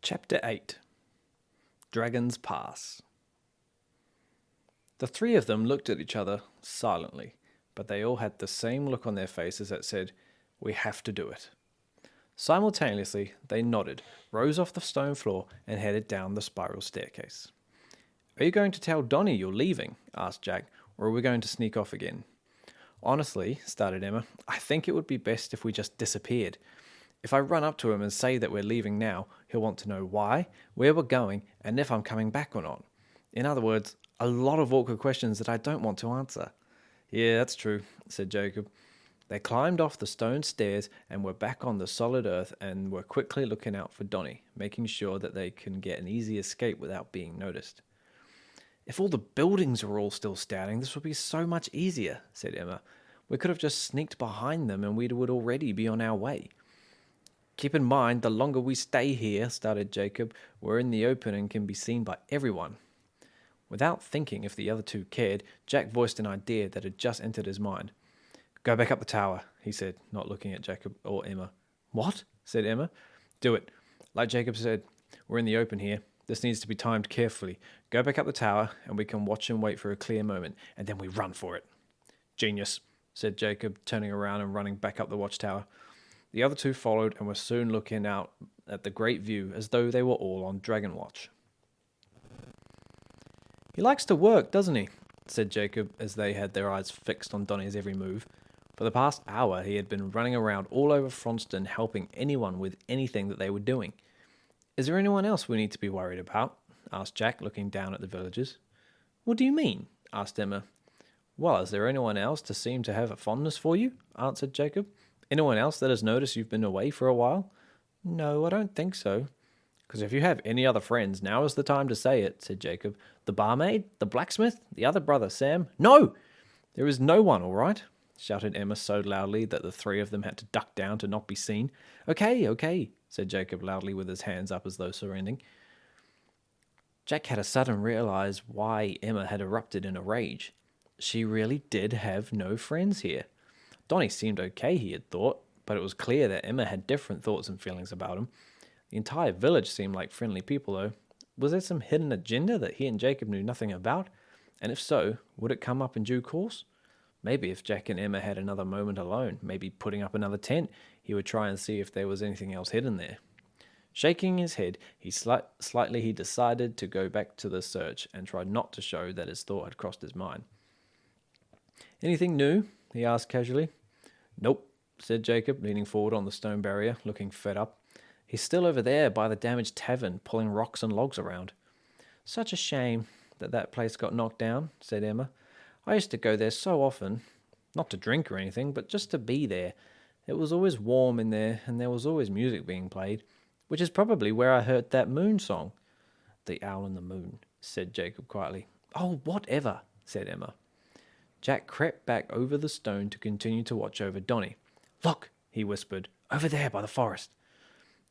Chapter 8 Dragon's Pass. The three of them looked at each other silently, but they all had the same look on their faces that said, "We have to do it." Simultaneously, they nodded, rose off the stone floor, and headed down the spiral staircase. "Are you going to tell Donnie you're leaving?" asked Jack, "or are we going to sneak off again?" "Honestly," started Emma, "I think it would be best if we just disappeared. If I run up to him and say that we're leaving now, he'll want to know why, where we're going, and if I'm coming back or not. In other words, a lot of awkward questions that I don't want to answer." "Yeah, that's true," said Jacob. They climbed off the stone stairs and were back on the solid earth and were quickly looking out for Donnie, making sure that they can get an easy escape without being noticed. "If all the buildings are all still standing, this would be so much easier," said Emma. "We could have just sneaked behind them and we would already be on our way." "Keep in mind, the longer we stay here," started Jacob, "we're in the open and can be seen by everyone." Without thinking if the other two cared, Jack voiced an idea that had just entered his mind. "Go back up the tower," he said, not looking at Jacob or Emma. "What?" said Emma. "Do it. Like Jacob said, we're in the open here. This needs to be timed carefully. Go back up the tower, and we can watch and wait for a clear moment, and then we run for it." "Genius," said Jacob, turning around and running back up the watchtower. The other two followed and were soon looking out at the great view as though they were all on Dragon Watch. "He likes to work, doesn't he?" said Jacob as they had their eyes fixed on Donnie's every move. For the past hour he had been running around all over Fronston helping anyone with anything that they were doing. "Is there anyone else we need to be worried about?" asked Jack, looking down at the villagers. "What do you mean?" asked Emma. "Well, is there anyone else to seem to have a fondness for you?" answered Jacob. "Anyone else that has noticed you've been away for a while?" "No, I don't think so." "Because if you have any other friends, now is the time to say it," said Jacob. "The barmaid, the blacksmith, the other brother, Sam." "No! There is no one, all right," shouted Emma so loudly that the three of them had to duck down to not be seen. Okay, said Jacob loudly with his hands up as though surrendering. Jack had a sudden realize why Emma had erupted in a rage. She really did have no friends here. Donnie seemed okay, he had thought, but it was clear that Emma had different thoughts and feelings about him. The entire village seemed like friendly people, though. Was there some hidden agenda that he and Jacob knew nothing about? And if so, would it come up in due course? Maybe if Jack and Emma had another moment alone, maybe putting up another tent, he would try and see if there was anything else hidden there. Shaking his head, he decided to go back to the search and tried not to show that his thought had crossed his mind. "Anything new?" he asked casually. "Nope," said Jacob, leaning forward on the stone barrier, looking fed up. "He's still over there by the damaged tavern, pulling rocks and logs around." "Such a shame that place got knocked down," said Emma. "I used to go there so often, not to drink or anything, but just to be there. It was always warm in there, and there was always music being played, which is probably where I heard that moon song." "The Owl and the Moon," said Jacob quietly. "Oh, whatever," said Emma. Jack crept back over the stone to continue to watch over Donnie. "Look," he whispered, "over there by the forest."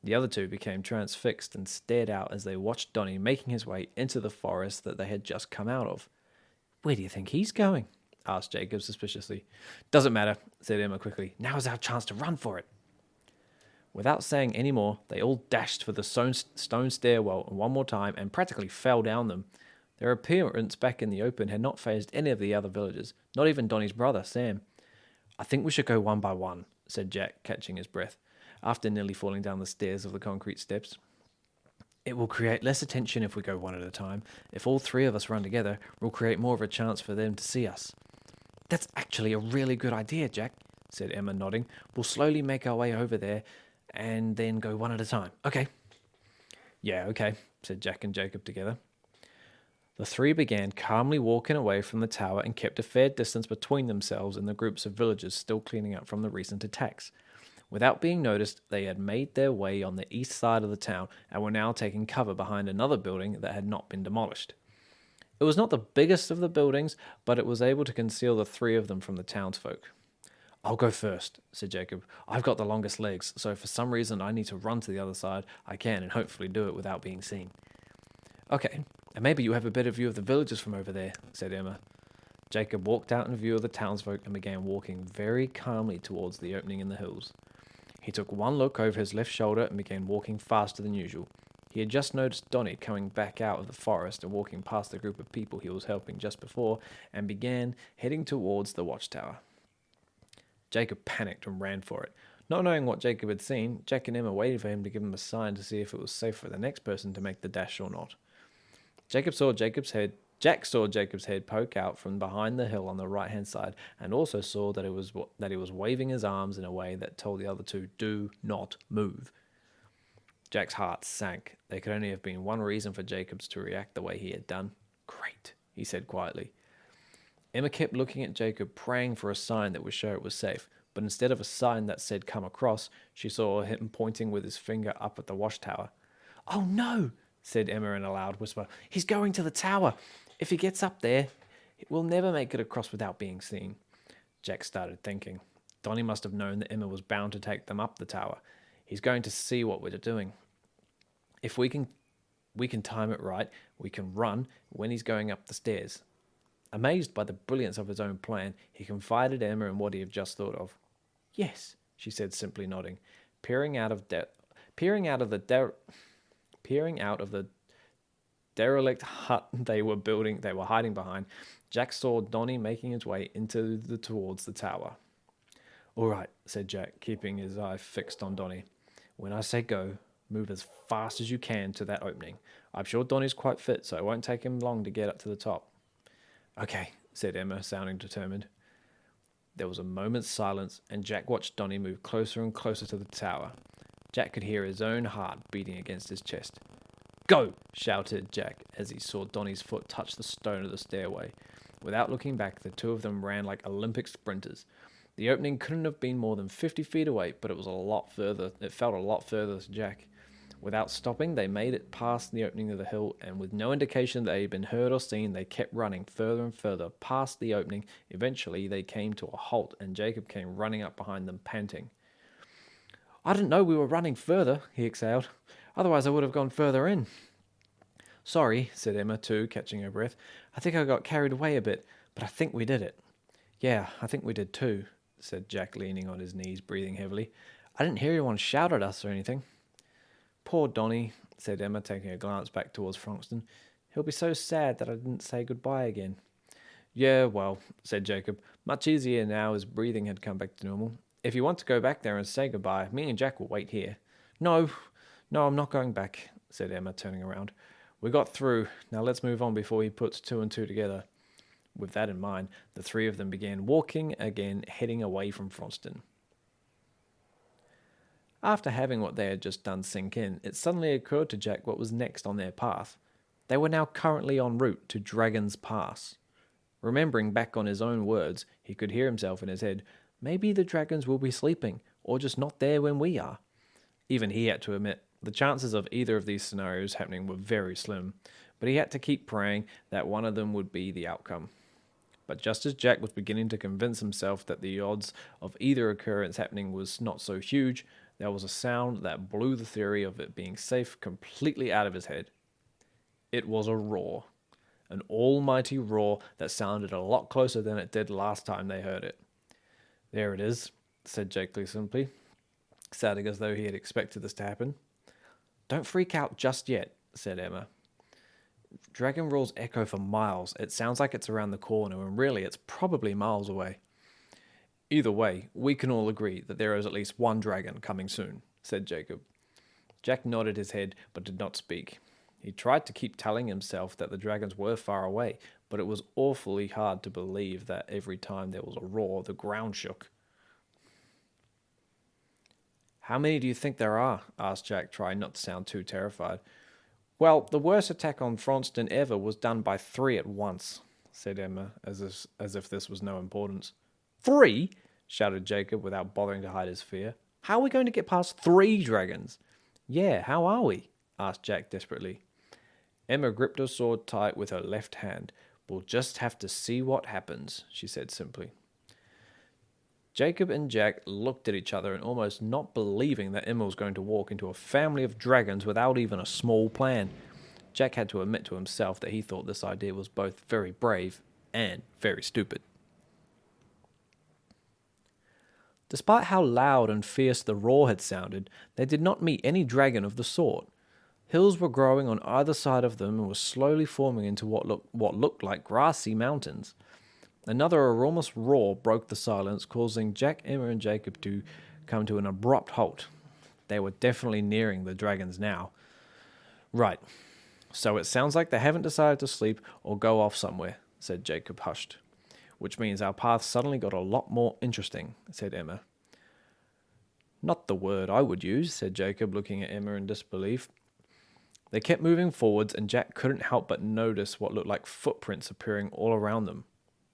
The other two became transfixed and stared out as they watched Donnie making his way into the forest that they had just come out of. "Where do you think he's going?" asked Jacob suspiciously. "Doesn't matter," said Emma quickly. "Now is our chance to run for it." Without saying any more, they all dashed for the stone stairwell one more time and practically fell down them. Their appearance back in the open had not fazed any of the other villagers, not even Donnie's brother, Sam. "I think we should go one by one," said Jack, catching his breath, after nearly falling down the stairs of the concrete steps. "It will create less attention if we go one at a time. If all three of us run together, we'll create more of a chance for them to see us." "That's actually a really good idea, Jack," said Emma, nodding. "We'll slowly make our way over there and then go one at a time. Okay." "Yeah, okay," said Jack and Jacob together. The three began calmly walking away from the tower and kept a fair distance between themselves and the groups of villagers still cleaning up from the recent attacks. Without being noticed, they had made their way on the east side of the town and were now taking cover behind another building that had not been demolished. It was not the biggest of the buildings, but it was able to conceal the three of them from the townsfolk. "I'll go first," said Jacob. "I've got the longest legs, so if for some reason I need to run to the other side, I can and hopefully do it without being seen." "Okay, and maybe you have a better view of the villagers from over there," said Emma. Jacob walked out in view of the townsfolk and began walking very calmly towards the opening in the hills. He took one look over his left shoulder and began walking faster than usual. He had just noticed Donnie coming back out of the forest and walking past the group of people he was helping just before, and began heading towards the watchtower. Jacob panicked and ran for it. Not knowing what Jacob had seen, Jack and Emma waited for him to give him a sign to see if it was safe for the next person to make the dash or not. Jack saw Jacob's head poke out from behind the hill on the right-hand side, and also saw that he was waving his arms in a way that told the other two, "Do not move." Jack's heart sank. There could only have been one reason for Jacobs to react the way he had done. "Great," he said quietly. Emma kept looking at Jacob, praying for a sign that would show it was safe, but instead of a sign that said "come across," she saw him pointing with his finger up at the watchtower. "Oh no," said Emma in a loud whisper. "He's going to the tower. If he gets up there, we'll never make it across without being seen." Jack started thinking. Donnie must have known that Emma was bound to take them up the tower. He's going to see what we're doing. If we can time it right, we can run when he's going up the stairs. Amazed by the brilliance of his own plan, he confided Emma in what he had just thought of. "Yes," she said, simply nodding. Peering out of the derelict hut they were hiding behind, Jack saw Donnie making his way towards the tower. "All right," said Jack, keeping his eye fixed on Donnie. "When I say go, move as fast as you can to that opening. I'm sure Donnie's quite fit, so it won't take him long to get up to the top." "Okay," said Emma, sounding determined. There was a moment's silence, and Jack watched Donnie move closer and closer to the tower. Jack could hear his own heart beating against his chest. "Go!" shouted Jack as he saw Donnie's foot touch the stone of the stairway. Without looking back, the two of them ran like Olympic sprinters. The opening couldn't have been more than 50 feet away, but it was a lot further. It felt a lot further to Jack. Without stopping, they made it past the opening of the hill, and with no indication that they had been heard or seen, they kept running further and further past the opening. Eventually, they came to a halt, and Jacob came running up behind them, panting. "I didn't know we were running further," he exhaled. "Otherwise, I would have gone further in." "Sorry," said Emma, too, catching her breath. "I think I got carried away a bit, but I think we did it." "Yeah, I think we did too," said Jack, leaning on his knees, breathing heavily. "I didn't hear anyone shout at us or anything." "Poor Donnie," said Emma, taking a glance back towards Frankston. "He'll be so sad that I didn't say goodbye again." "Yeah, well," said Jacob. "Much easier now his breathing had come back to normal. If you want to go back there and say goodbye, me and Jack will wait here." No, I'm not going back," said Emma, turning around. "We got through. Now let's move on before he puts two and two together." With that in mind, the three of them began walking again, heading away from Fronston. After having what they had just done sink in, it suddenly occurred to Jack what was next on their path. They were now currently en route to Dragon's Pass. Remembering back on his own words, he could hear himself in his head, "Maybe the dragons will be sleeping, or just not there when we are." Even he had to admit, the chances of either of these scenarios happening were very slim, but he had to keep praying that one of them would be the outcome. But just as Jack was beginning to convince himself that the odds of either occurrence happening was not so huge, there was a sound that blew the theory of it being safe completely out of his head. It was a roar. An almighty roar that sounded a lot closer than it did last time they heard it. "There it is," said Jake simply, sounding as though he had expected this to happen. "Don't freak out just yet," said Emma. "Dragon roars echo for miles. It sounds like it's around the corner, and really it's probably miles away." "Either way, we can all agree that there is at least one dragon coming soon," said Jacob. Jack nodded his head, but did not speak. He tried to keep telling himself that the dragons were far away, but it was awfully hard to believe that every time there was a roar, the ground shook. "How many do you think there are?" asked Jack, trying not to sound too terrified. "Well, the worst attack on Fronston ever was done by 3 at once," said Emma, as if this was no importance. "3?" shouted Jacob, without bothering to hide his fear. "How are we going to get past 3 dragons?" "Yeah, how are we?" asked Jack desperately. Emma gripped her sword tight with her left hand. "We'll just have to see what happens," she said simply. Jacob and Jack looked at each other and almost not believing that Emma was going to walk into a family of dragons without even a small plan. Jack had to admit to himself that he thought this idea was both very brave and very stupid. Despite how loud and fierce the roar had sounded, they did not meet any dragon of the sort. Hills were growing on either side of them and were slowly forming into what looked like grassy mountains. Another enormous roar broke the silence, causing Jack, Emma, and Jacob to come to an abrupt halt. They were definitely nearing the dragons now. Right, so it sounds like they haven't decided to sleep or go off somewhere, said Jacob, hushed. Which means our path suddenly got a lot more interesting, said Emma. Not the word I would use, said Jacob, looking at Emma in disbelief. They kept moving forwards, and Jack couldn't help but notice what looked like footprints appearing all around them.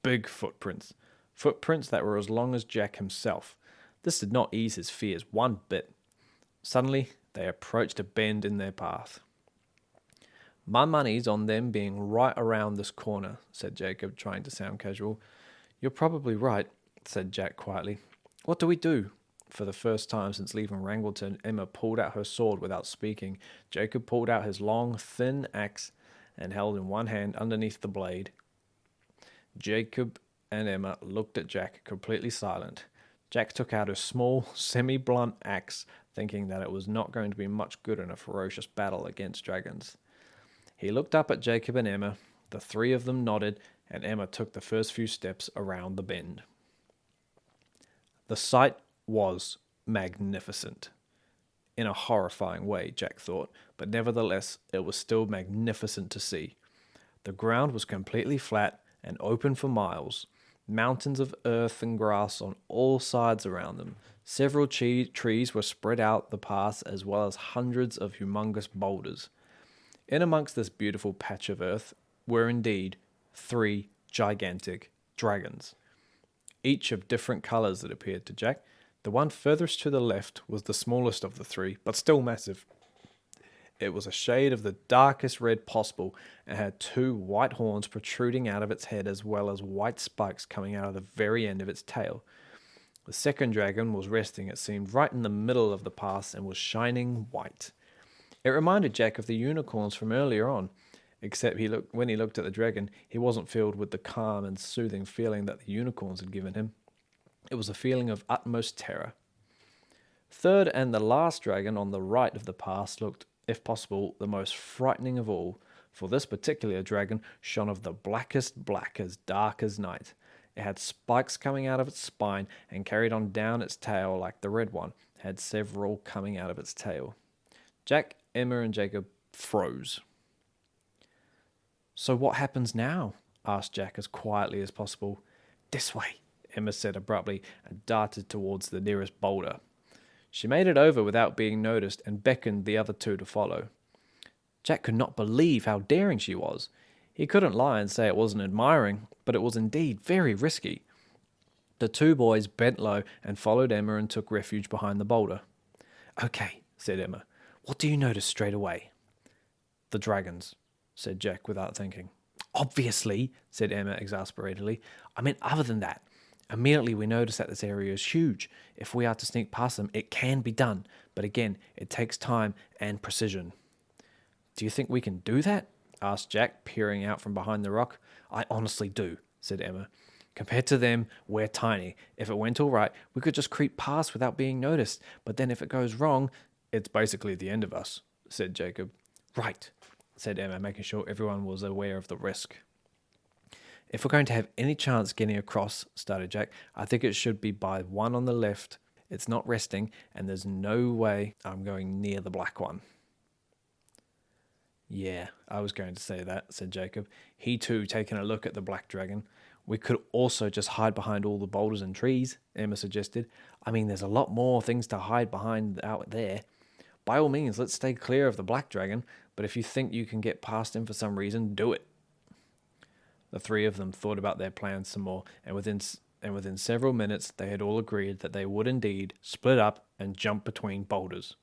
Big footprints. Footprints that were as long as Jack himself. This did not ease his fears one bit. Suddenly, they approached a bend in their path. My money's on them being right around this corner, said Jacob, trying to sound casual. You're probably right, said Jack quietly. What do we do? For the first time since leaving Wrangleton, Emma pulled out her sword without speaking. Jacob pulled out his long, thin axe and held in one hand underneath the blade. Jacob and Emma looked at Jack, completely silent. Jack took out his small, semi-blunt axe, thinking that it was not going to be much good in a ferocious battle against dragons. He looked up at Jacob and Emma. The three of them nodded, and Emma took the first few steps around the bend. The sight was magnificent. In a horrifying way, Jack thought, but nevertheless, it was still magnificent to see. The ground was completely flat and open for miles. Mountains of earth and grass on all sides around them. Several trees were spread out the paths, as well as hundreds of humongous boulders. In amongst this beautiful patch of earth were indeed 3 gigantic dragons, each of different colours, it appeared to Jack. The one furthest to the left was the smallest of the 3, but still massive. It was a shade of the darkest red possible and had 2 white horns protruding out of its head, as well as white spikes coming out of the very end of its tail. The second dragon was resting, it seemed, right in the middle of the pass and was shining white. It reminded Jack of the unicorns from earlier on, except when he looked at the dragon, he wasn't filled with the calm and soothing feeling that the unicorns had given him. It was a feeling of utmost terror. Third and the last dragon on the right of the pass looked, if possible, the most frightening of all, for this particular dragon shone of the blackest black, as dark as night. It had spikes coming out of its spine and carried on down its tail like the red one had several coming out of its tail. Jack, Emma, and Jacob froze. So what happens now? Asked Jack as quietly as possible. This way, Emma said abruptly and darted towards the nearest boulder. She made it over without being noticed and beckoned the other 2 to follow. Jack could not believe how daring she was. He couldn't lie and say it wasn't admiring, but it was indeed very risky. The 2 boys bent low and followed Emma and took refuge behind the boulder. Okay, said Emma. What do you notice straight away? The dragons, said Jack without thinking. Obviously, said Emma exasperatedly. I meant other than that. Immediately we notice that this area is huge. If we are to sneak past them, it can be done. But again, it takes time and precision. Do you think we can do that? Asked Jack, peering out from behind the rock. I honestly do, said Emma. Compared to them, we're tiny. If it went all right, we could just creep past without being noticed. But then if it goes wrong, it's basically the end of us, said Jacob. Right, said Emma, making sure everyone was aware of the risk. If we're going to have any chance getting across, started Jack, I think it should be by one on the left. It's not resting, and there's no way I'm going near the black one. Yeah, I was going to say that, said Jacob, he too taking a look at the black dragon. We could also just hide behind all the boulders and trees, Emma suggested. I mean, there's a lot more things to hide behind out there. By all means, let's stay clear of the black dragon, but if you think you can get past him for some reason, do it. The 3 of them thought about their plans some more, and within several minutes they had all agreed that they would indeed split up and jump between boulders.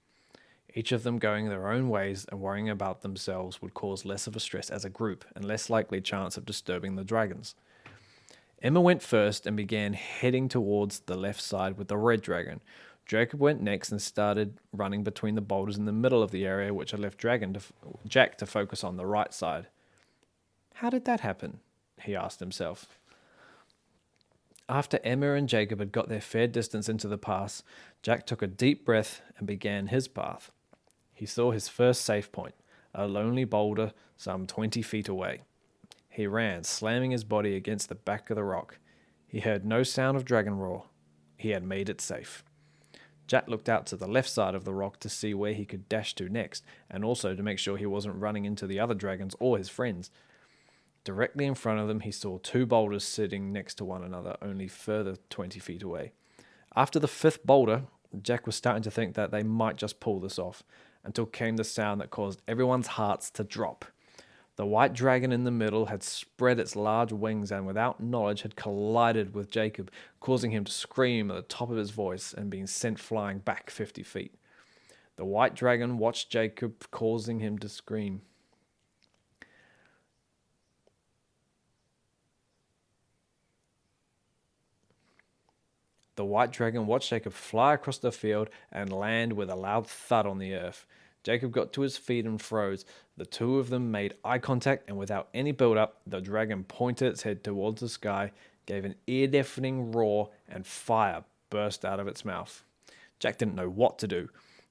Each of them going their own ways and worrying about themselves would cause less of a stress as a group and less likely chance of disturbing the dragons. Emma went first and began heading towards the left side with the red dragon. Jacob went next and started running between the boulders in the middle of the area, which had left Jack to focus on the right side. How did that happen? He asked himself. After Emma and Jacob had got their fair distance into the pass, Jack took a deep breath and began his path. He saw his first safe point. a lonely boulder some 20 feet away. He ran, slamming his body against the back of the rock. He heard no sound of dragon roar. He had made it safe. Jack looked out to the left side of the rock to see where he could dash to next, and also to make sure he wasn't running into the other dragons or his friends. Directly in front of them, he saw two boulders sitting next to one another, only further 20 feet away. After the fifth boulder, Jack was starting to think that they might just pull this off, until came the sound that caused everyone's hearts to drop. The white dragon in the middle had spread its large wings and, without knowledge, had collided with Jacob, causing him to scream at the top of his voice and being sent flying back 50 feet. The white dragon watched Jacob, causing him to scream. The white dragon watched Jacob fly across the field and land with a loud thud on the earth. Jacob got to his feet and froze. The two of them made eye contact, and without any build-up, the dragon pointed its head towards the sky, gave an ear-deafening roar, and fire burst out of its mouth. Jack didn't know what to do.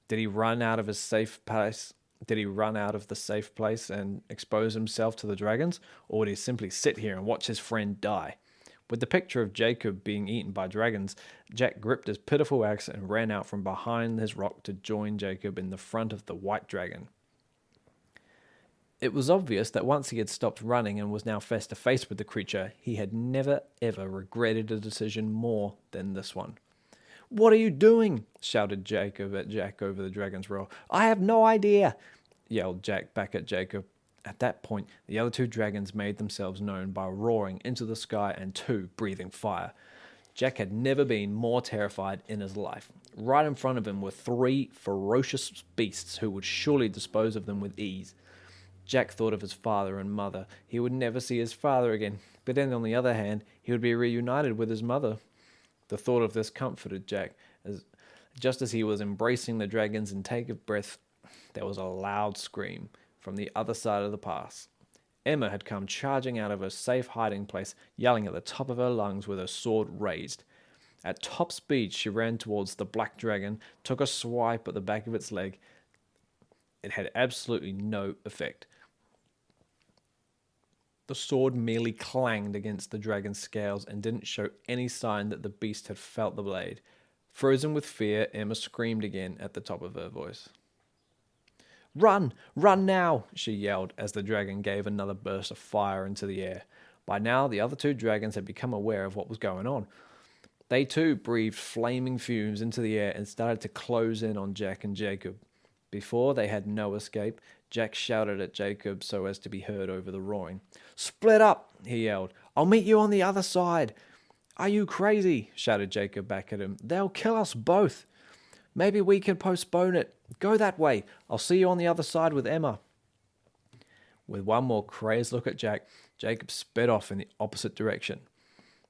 Did he run out of his safe place? Did he run out of the safe place and expose himself to the dragons, or would he simply sit here and watch his friend die? With the picture of Jacob being eaten by dragons, Jack gripped his pitiful axe and ran out from behind his rock to join Jacob in the front of the white dragon. It was obvious that once he had stopped running and was now face to face with the creature, he had never ever regretted a decision more than this one. "What are you doing?" shouted Jacob at Jack over the dragon's roar. "I have no idea," yelled Jack back at Jacob. At that point, the other two dragons made themselves known by roaring into the sky and two breathing fire. Jack had never been more terrified in his life. Right in front of him were three ferocious beasts who would surely dispose of them with ease. Jack thought of his father and mother. He would never see his father again, but then on the other hand, he would be reunited with his mother. The thought of this comforted Jack. Just as he was embracing the dragons and taking a breath, there was a loud scream from the other side of the pass. Emma had come charging out of her safe hiding place, yelling at the top of her lungs with her sword raised. At top speed, she ran towards the black dragon, took a swipe at the back of its leg. It had absolutely no effect. The sword merely clanged against the dragon's scales and didn't show any sign that the beast had felt the blade. Frozen with fear, Emma screamed again at the top of her voice. "Run! Run now!" she yelled as the dragon gave another burst of fire into the air. By now, the other two dragons had become aware of what was going on. They too breathed flaming fumes into the air and started to close in on Jack and Jacob. Before they had no escape, Jack shouted at Jacob so as to be heard over the roaring. "Split up!" he yelled. "I'll meet you on the other side." "Are you crazy?" shouted Jacob back at him. "They'll kill us both." "Maybe we can postpone it. Go that way. I'll see you on the other side with Emma." With one more crazed look at Jack, Jacob sped off in the opposite direction.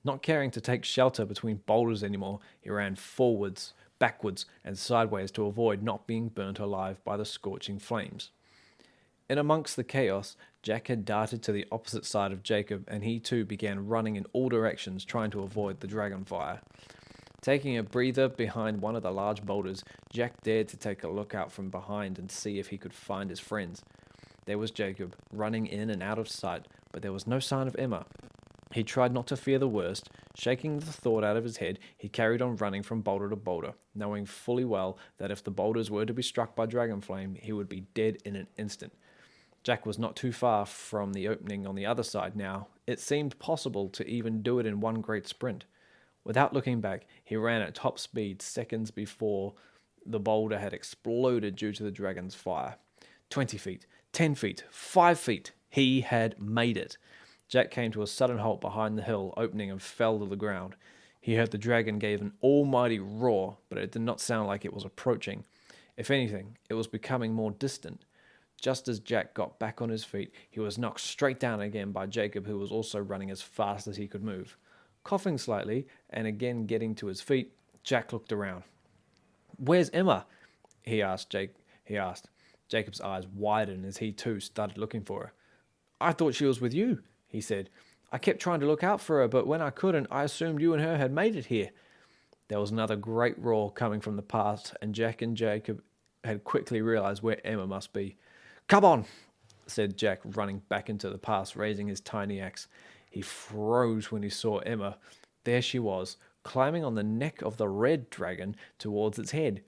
Not caring to take shelter between boulders anymore, he ran forwards, backwards, and sideways to avoid not being burnt alive by the scorching flames. In amongst the chaos, Jack had darted to the opposite side of Jacob, and he too began running in all directions, trying to avoid the dragon fire. Taking a breather behind one of the large boulders, Jack dared to take a look out from behind and see if he could find his friends. There was Jacob, running in and out of sight, but there was no sign of Emma. He tried not to fear the worst. Shaking the thought out of his head, he carried on running from boulder to boulder, knowing fully well that if the boulders were to be struck by dragon flame, he would be dead in an instant. Jack was not too far from the opening on the other side now. It seemed possible to even do it in one great sprint. Without looking back, he ran at top speed seconds before the boulder had exploded due to the dragon's fire. 20 feet, 10 feet, 5 feet. He had made it. Jack came to a sudden halt behind the hill opening and fell to the ground. He heard the dragon gave an almighty roar, but it did not sound like it was approaching. If anything, it was becoming more distant. Just as Jack got back on his feet, he was knocked straight down again by Jacob, who was also running as fast as he could move. Coughing slightly, and again getting to his feet, Jack looked around. "Where's Emma?" he asked. Jacob's eyes widened as he too started looking for her. "I thought she was with you," he said. "I kept trying to look out for her, but when I couldn't, I assumed you and her had made it here." There was another great roar coming from the past, and Jack and Jacob had quickly realized where Emma must be. Come on, said Jack, running back into the pass, raising his tiny axe. He froze when he saw Emma. There she was, climbing on the neck of the red dragon towards its head.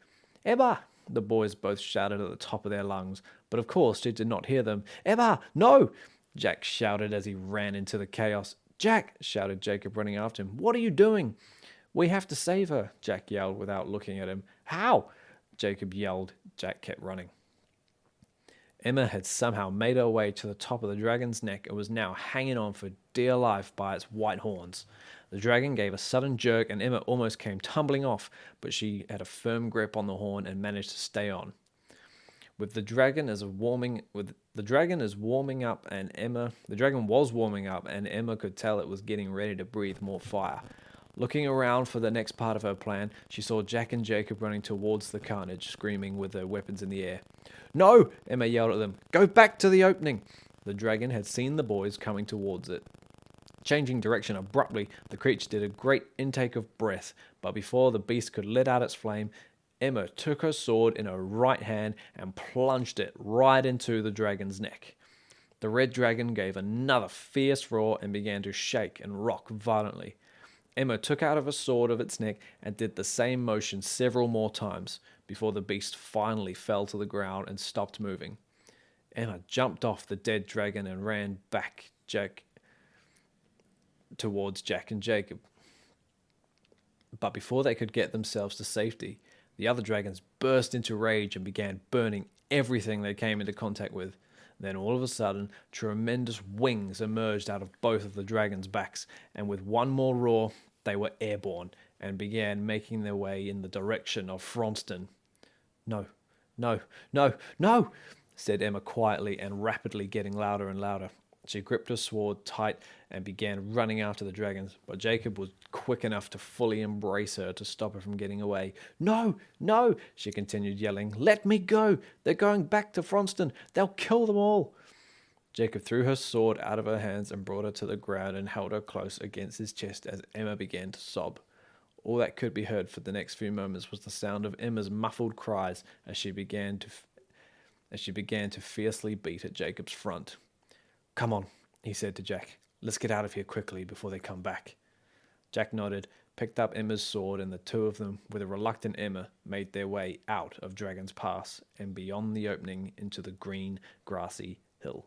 Emma! The boys both shouted at the top of their lungs, but of course she did not hear them. Emma! No! Jack shouted as he ran into the chaos. Jack! Shouted Jacob, running after him. What are you doing? We have to save her, Jack yelled without looking at him. How? Jacob yelled. Jack kept running. Emma had somehow made her way to the top of the dragon's neck and was now hanging on for dear life by its white horns. The dragon gave a sudden jerk and Emma almost came tumbling off, but she had a firm grip on the horn and managed to stay on. The dragon was warming up and Emma could tell it was getting ready to breathe more fire. Looking around for the next part of her plan, she saw Jack and Jacob running towards the carnage, screaming with their weapons in the air. No! Emma yelled at them. Go back to the opening! The dragon had seen the boys coming towards it. Changing direction abruptly, the creature did a great intake of breath, but before the beast could let out its flame, Emma took her sword in her right hand and plunged it right into the dragon's neck. The red dragon gave another fierce roar and began to shake and rock violently. Emma took out of a sword of its neck and did the same motion several more times before the beast finally fell to the ground and stopped moving. Emma jumped off the dead dragon and ran back towards Jack and Jacob. But before they could get themselves to safety, the other dragons burst into rage and began burning everything they came into contact with. Then all of a sudden, tremendous wings emerged out of both of the dragons' backs, and with one more roar, they were airborne and began making their way in the direction of Fronston. No, no, no, no, said Emma quietly and rapidly getting louder and louder. She gripped her sword tight and began running after the dragons, but Jacob was quick enough to fully embrace her to stop her from getting away. No, no, she continued yelling. Let me go. They're going back to Fronston. They'll kill them all. Jacob threw her sword out of her hands and brought her to the ground and held her close against his chest as Emma began to sob. All that could be heard for the next few moments was the sound of Emma's muffled cries as she began to fiercely beat at Jacob's front. Come on, he said to Jack. Let's get out of here quickly before they come back. Jack nodded, picked up Emma's sword, and the two of them, with a reluctant Emma, made their way out of Dragon's Pass and beyond the opening into the green, grassy hill.